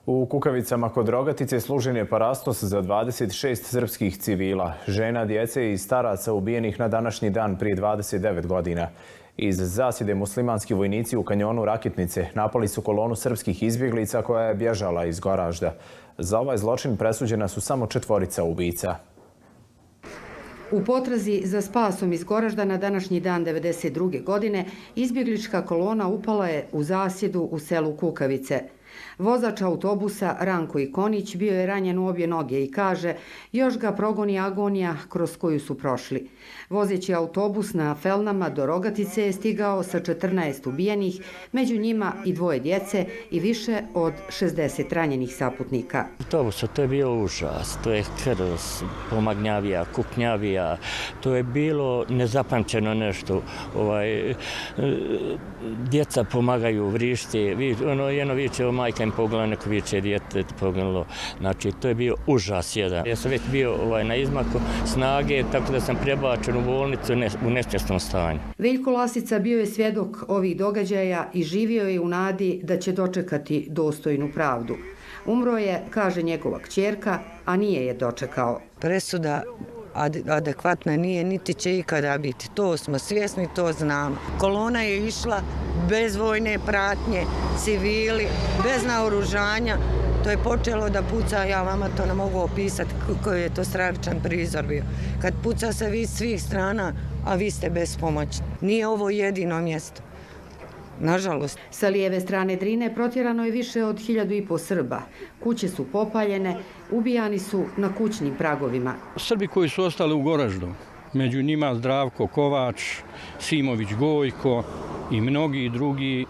U Kukavicama kod Rogatice služen je parastos za 26 srpskih civila, žena, djece i staraca ubijenih na današnji dan prije 29 godina. Iz zasjede muslimanski vojnici u kanjonu Rakitnice napali su kolonu srpskih izbjeglica koja je bježala iz Goražda. Za ovaj zločin presuđena su samo 4 ubica. U potrazi za spasom iz Goražda na današnji dan 1992. godine izbjeglička kolona upala je u zasjedu u selu Kukavice. Vozač autobusa Ranko Ikonić bio je ranjen u obje noge i kaže još ga progoni agonija kroz koju su prošli. Vozeći autobus na Felnama do Rogatice je stigao sa 14 ubijenih, među njima i 2 djece i više od 60 ranjenih saputnika. Autobus, to je bio užas, to je krv, pomagnjavija, kuknjavija, to je bilo nezapamćeno nešto. Djeca pomagaju, vrišti, jedno viče, majka im pogledala, neko viče, dijete pogledalo. Znači, to je bio užas jedan. Ja sam već bio na izmaku snage, tako da sam prebačen u bolnicu u nečasnom stanju. Veljko Lasica bio je svjedok ovih događaja i živio je u nadi da će dočekati dostojnu pravdu. Umro je, kaže njegova kćerka, a nije je dočekao. Presuda adekvatna nije, niti će ikada biti. To smo svjesni, to znamo. Kolona je išla bez vojne pratnje, civili, bez naoružanja. To je počelo da puca, ja vama to ne mogu opisati koji je to stravičan prizor bio. Kad puca se vi svih strana, a vi ste bespomoćni. Nije ovo jedino mjesto. Nažalost. Sa lijeve strane Drine protjerano je više od 1500 Srba. Kuće su popaljene, ubijani su na kućnim pragovima. Srbi koji su ostali u Goraždu, među njima Zdravko Kovač, Simović Gojko i mnogi drugi,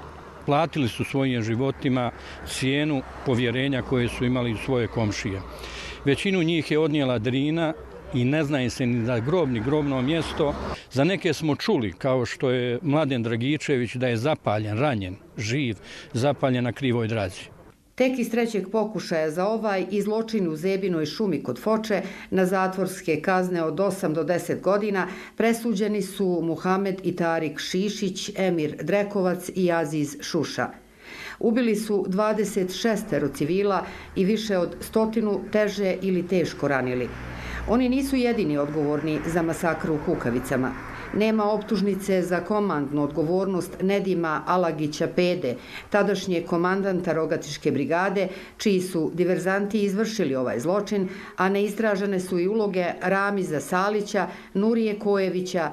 platili su svojim životima cijenu povjerenja koje su imali u svoje komšije. Većinu njih je odnijela Drina i ne zna se ni za grobno mjesto. Za neke smo čuli, kao što je Mladen Dragičević, da je zapaljen, ranjen, živ, zapaljen na Krivoj Drazi. Tek iz 3. pokušaja za ovaj i zločin u Zebinoj šumi kod Foče na zatvorske kazne od 8 do 10 godina presuđeni su Muhamed i Tarik Šišić, Emir Drekovac i Aziz Šuša. Ubili su 26 civila i više od 100 teže ili teško ranili. Oni nisu jedini odgovorni za masakr u Kukavicama. Nema optužnice za komandnu odgovornost Nedima Alagića Pede, tadašnjeg komandanta Rogatiške brigade, čiji su diverzanti izvršili ovaj zločin, a neistražene su i uloge Ramiza Salića, Nurije Kojevića